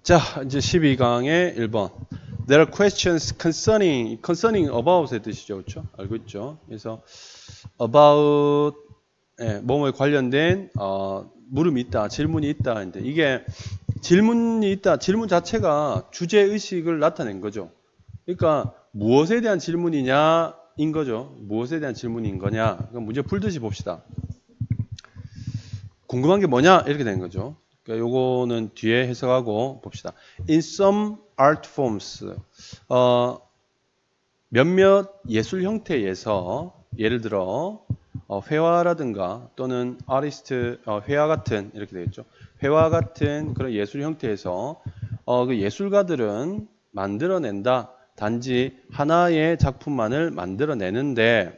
자, 이제 12강의 1번. There are questions concerning about의 뜻이죠. 그렇죠? 알고 있죠? 그래서 about 뭐뭐에 관련된 물음이 있다, 질문이 있다 하는데 이게 질문이 있다, 질문 자체가 주제 의식을 나타낸 거죠. 그러니까 무엇에 대한 질문이냐인 거죠. 무엇에 대한 질문인 거냐. 그럼 문제 풀듯이 봅시다. 궁금한 게 뭐냐 이렇게 된 거죠. 그러니까 요거는 뒤에 해석하고 봅시다. In some art forms, 몇몇 예술 형태에서 예를 들어 회화라든가 또는 아티스트 회화 같은 이렇게 되겠죠. 회화 같은 그런 예술 형태에서 그 예술가들은 만들어낸다. 단지 하나의 작품만을 만들어내는데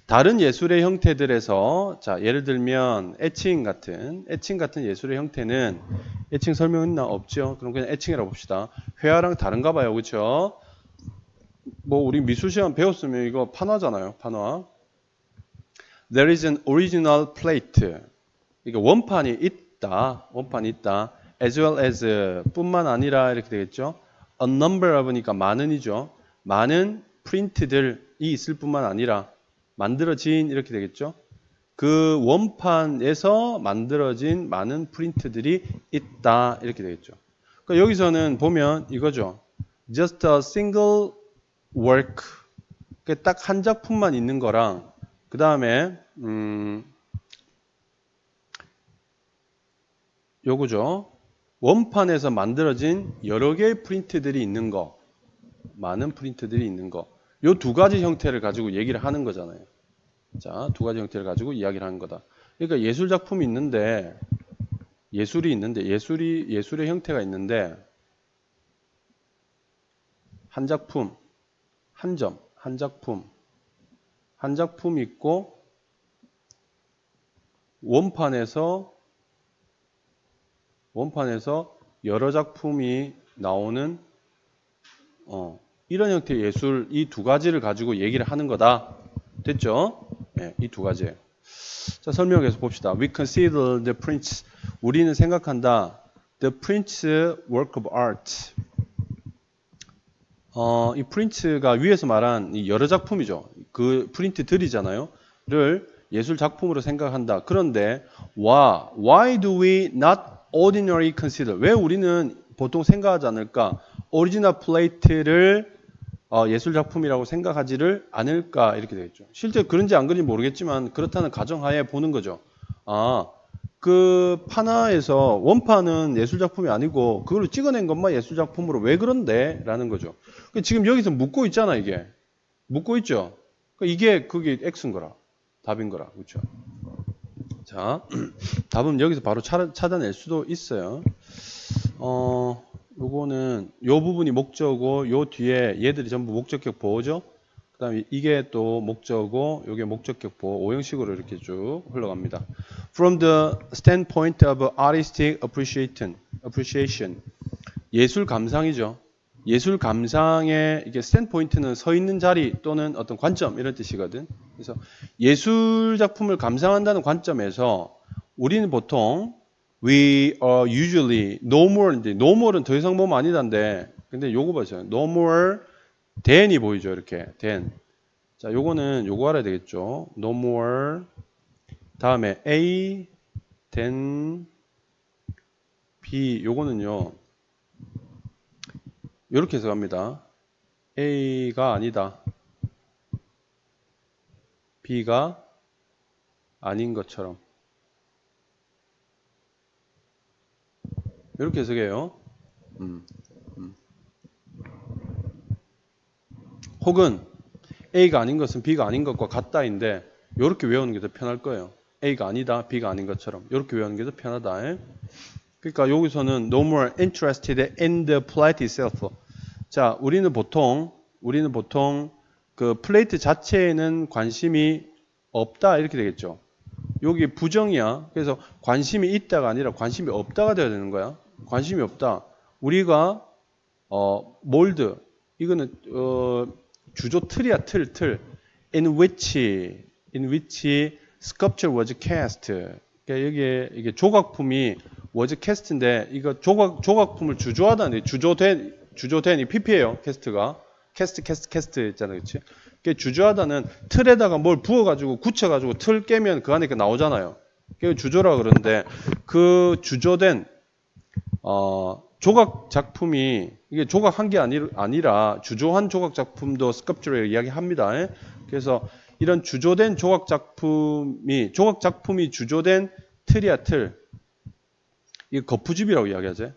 다른 예술의 형태들에서 자 예를 들면 애칭 같은 예술의 형태는 애칭 설명 있나 없죠? 그럼 그냥 애칭이라고 봅시다. 회화랑 다른가 봐요, 그렇죠? 뭐 우리 미술 시간 배웠으면 이거 판화잖아요, 판화. There is an original plate. 이게 원판이 있다, as well as 뿐만 아니라 이렇게 되겠죠? A number of니까 많은이죠. 많은 프린트들이 있을 뿐만 아니라 만들어진 이렇게 되겠죠. 그 원판에서 만들어진 많은 프린트들이 있다 이렇게 되겠죠. 그러니까 여기서는 보면 이거죠. Just a single work. 딱 한 작품만 있는 거랑 그 다음에 요거죠. 원판에서 만들어진 여러 개의 프린트들이 있는 거, 많은 프린트들이 있는 거. 요 두 가지 형태를 가지고 얘기를 하는 거잖아요. 자, 두 가지 형태를 가지고 이야기를 하는 거다. 그러니까 예술 작품이 있는데, 예술의 형태가 있는데, 한 작품, 한 작품 있고, 원판에서 여러 작품이 나오는, 이런 형태의 예술, 이 두 가지를 가지고 얘기를 하는 거다. 됐죠? 네, 이 두 가지. 자, 설명해서 봅시다. We consider the prints. 우리는 생각한다. The prints work of art. 이 프린트가 위에서 말한 이 여러 작품이죠. 그 프린트들이잖아요. 를 예술 작품으로 생각한다. 그런데 why do we not ordinarily consider? 왜 우리는 보통 생각하지 않을까? 오리지널 플레이트를 예술 작품이라고 생각하지를 않을까 이렇게 되겠죠. 실제 그런지 안 그런지 모르겠지만 그렇다는 가정하에 보는 거죠. 그 판화에서 원판은 예술 작품이 아니고 그걸로 찍어낸 것만 예술 작품으로 왜 그런데? 라는 거죠. 지금 여기서 묻고 있잖아 이게. 묻고 있죠. 이게 그게 X인 거라. 답인 거라. 그렇죠. 자, 답은 여기서 바로 찾아낼 수도 있어요. 요거는 요 부분이 목적어, 요 뒤에 얘들이 전부 목적격 보호죠. 그 다음에 이게 또 목적어, 요게 목적격 보호, 오형식으로 이렇게 쭉 흘러갑니다. From the standpoint of artistic appreciation. 예술 감상이죠. 예술 감상의 이게 standpoint는 서 있는 자리 또는 어떤 관점 이런 뜻이거든. 그래서 예술 작품을 감상한다는 관점에서 우리는 보통 we are usually no more인데 no more는 더 이상 뭐뭐 아니다인데 근데 요거 보세요. no more than이 보이죠. 이렇게 than. 자, 요거는 요거 알아야 되겠죠. no more 다음에 A than B 요거는요. 요렇게 해석합니다. A가 아니다. B가 아닌 것처럼. 이렇게 해석해요. 혹은 A가 아닌 것은 B가 아닌 것과 같다인데 이렇게 외우는 게 더 편할 거예요. A가 아니다, B가 아닌 것처럼 이렇게 외우는 게 더 편하다. 그러니까 여기서는 no more interested in the plate itself. 자, 우리는 보통 그 플레이트 자체에는 관심이 없다 이렇게 되겠죠. 여기 부정이야. 그래서 관심이 있다가 아니라 관심이 없다가 돼야 되는 거야. 관심이 없다. 우리가 몰드 이거는 주조 틀이야 틀. in which sculpture was cast. 그러니까 여기에 이게 조각품이 was cast인데 이거 조각품을 주조하다는 주조된 이 PP예요. 캐스트가 캐스트 있잖아요, 그렇지? 그 주조하다는 틀에다가 뭘 부어가지고 굳혀가지고 틀 깨면 그 안에 나오잖아요. 그 주조라 그러는데 그 주조된 조각 작품이 이게 조각한 게 아니라 주조한 조각 작품도 스culpture에 이야기합니다. 그래서 이런 주조된 조각 작품이 주조된 틀이야 틀. 이게 거푸집이라고 이야기하죠.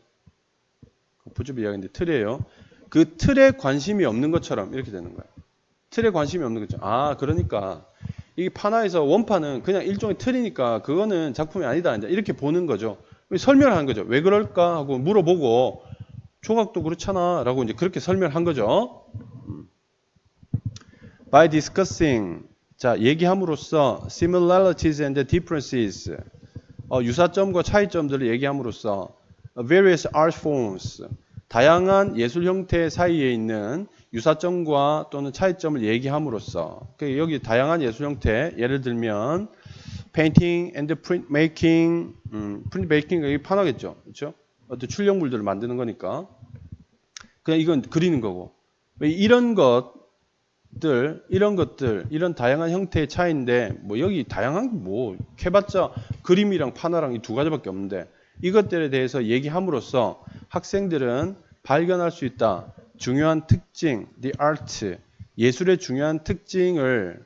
거푸집 이야기인데 틀이에요. 그 틀에 관심이 없는 것처럼 이렇게 되는 거예요. 틀에 관심이 없는 것처럼. 아, 그러니까 이 판화에서 원판은 그냥 일종의 틀이니까 그거는 작품이 아니다. 이제 이렇게 보는 거죠. 설명한 거죠. 왜 그럴까 하고 물어보고 조각도 그렇잖아 라고 이제 그렇게 설명한 거죠. By discussing, 자, 얘기함으로써 similarities and differences, 유사점과 차이점들을 얘기함으로써 various art forms, 다양한 예술 형태 사이에 있는 유사점과 또는 차이점을 얘기함으로써 여기 다양한 예술 형태, 예를 들면 painting and print making, print making 여기 판화겠죠, 그렇죠? 어떤 출력물들을 만드는 거니까 그냥 이건 그리는 거고 이런 것들, 이런 다양한 형태의 차이인데 뭐 여기 다양한 뭐 해봤자 그림이랑 판화랑 이 두 가지밖에 없는데 이것들에 대해서 얘기함으로써 학생들은 발견할 수 있다. 중요한 특징, the art, 예술의 중요한 특징을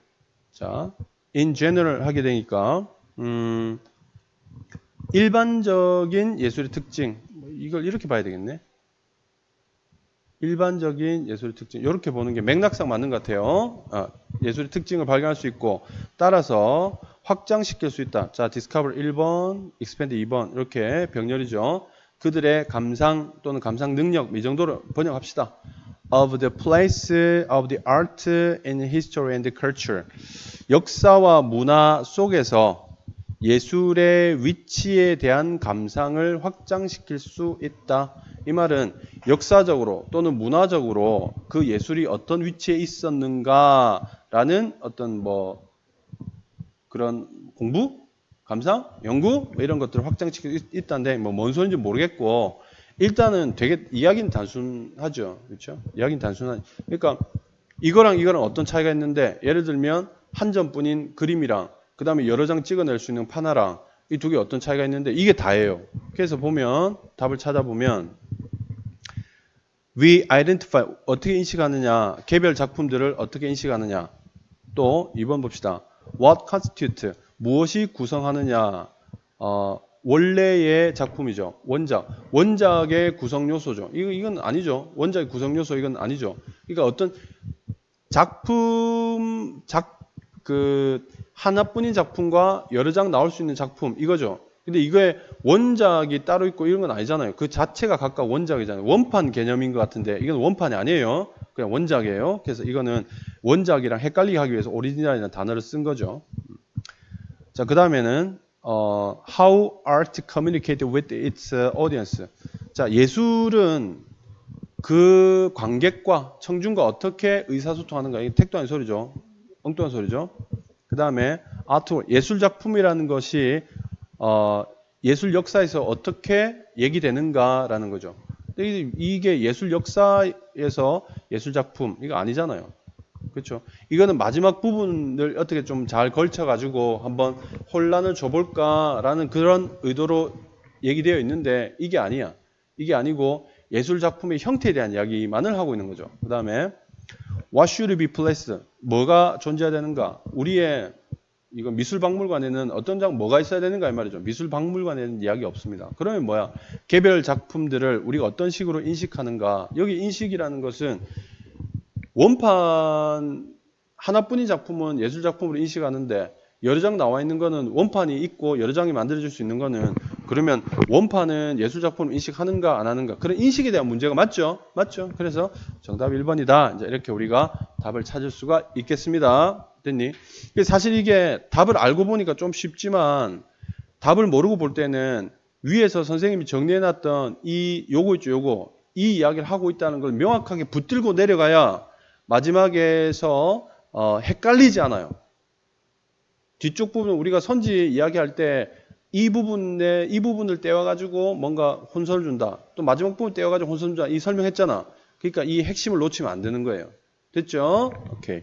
자, in general 하게 되니까 일반적인 예술의 특징, 이걸 이렇게 봐야 되겠네. 일반적인 예술의 특징, 이렇게 보는 게 맥락상 맞는 것 같아요. 예술의 특징을 발견할 수 있고 따라서 확장시킬 수 있다. 자, discover 1번, expand 2번 이렇게 병렬이죠. 그들의 감상 또는 감상 능력 이 정도로 번역합시다. Of the place of the art in history and culture. 역사와 문화 속에서 예술의 위치에 대한 감상을 확장시킬 수 있다. 이 말은 역사적으로 또는 문화적으로 그 예술이 어떤 위치에 있었는가라는 어떤 뭐 그런 공부, 감상, 연구 뭐 이런 것들을 확장시킬 수 있다는데 뭐 뭔 소리인지 모르겠고 일단은 되게 이야기는 단순하죠, 그렇죠? 이야기는 단순한. 그러니까 이거랑 이거랑 어떤 차이가 있는데 예를 들면 한 점뿐인 그림이랑 그 다음에 여러 장 찍어낼 수 있는 판화랑 이 두 개 어떤 차이가 있는데 이게 다예요. 그래서 보면 답을 찾아보면 we identify 어떻게 인식하느냐, 개별 작품들을 어떻게 인식하느냐. 또 2번 봅시다. What constitute 무엇이 구성하느냐. 원래의 작품이죠. 원작의 구성 요소죠. 이건 아니죠. 원작의 구성 요소 이건 아니죠. 그러니까 어떤 작품 하나뿐인 작품과 여러 장 나올 수 있는 작품 이거죠. 근데 이거에 원작이 따로 있고 이런 건 아니잖아요. 그 자체가 각각 원작이잖아요. 원판 개념인 것 같은데 이건 원판이 아니에요. 그냥 원작이에요. 그래서 이거는 원작이랑 헷갈리게 하기 위해서 오리지널이라는 단어를 쓴 거죠. 자, 그 다음에는 how art communicate with its audience. 자, 예술은 그 관객과 청중과 어떻게 의사소통하는가. 이게 택도 아닌 소리죠. 엉뚱한 소리죠. 그 다음에 아트, 예술 작품이라는 것이 예술 역사에서 어떻게 얘기되는가라는 거죠. 이게 예술 역사에서 예술 작품 이거 아니잖아요. 그렇죠? 이거는 마지막 부분을 어떻게 좀 잘 걸쳐가지고 한번 혼란을 줘볼까라는 그런 의도로 얘기되어 있는데 이게 아니야. 이게 아니고 예술 작품의 형태에 대한 이야기만을 하고 있는 거죠. 그 다음에 What should be placed? 뭐가 존재해야 되는가? 우리의 이건 미술박물관에는 어떤 뭐가 있어야 되는가 이 말이죠. 미술박물관에는 이야기 없습니다. 그러면 뭐야? 개별 작품들을 우리가 어떤 식으로 인식하는가? 여기 인식이라는 것은 원판 하나뿐인 작품은 예술 작품으로 인식하는데 여러 장 나와 있는 거는 원판이 있고 여러 장이 만들어질 수 있는 거는 그러면 원판은 예술 작품으로 인식하는가 안 하는가 그런 인식에 대한 문제가 맞죠? 맞죠? 그래서 정답 1번이다. 이제 이렇게 우리가 답을 찾을 수가 있겠습니다. 됐니? 사실 이게 답을 알고 보니까 좀 쉽지만 답을 모르고 볼 때는 위에서 선생님이 정리해놨던 요거 있죠, 요거 이 이야기를 하고 있다는 걸 명확하게 붙들고 내려가야 마지막에서 헷갈리지 않아요. 뒤쪽 부분 우리가 선지 이야기할 때 이 부분을 떼어가지고 뭔가 혼선을 준다. 또 마지막 부분 떼어가지고 혼선을 준다. 이 설명했잖아. 그러니까 이 핵심을 놓치면 안 되는 거예요. 됐죠? 오케이.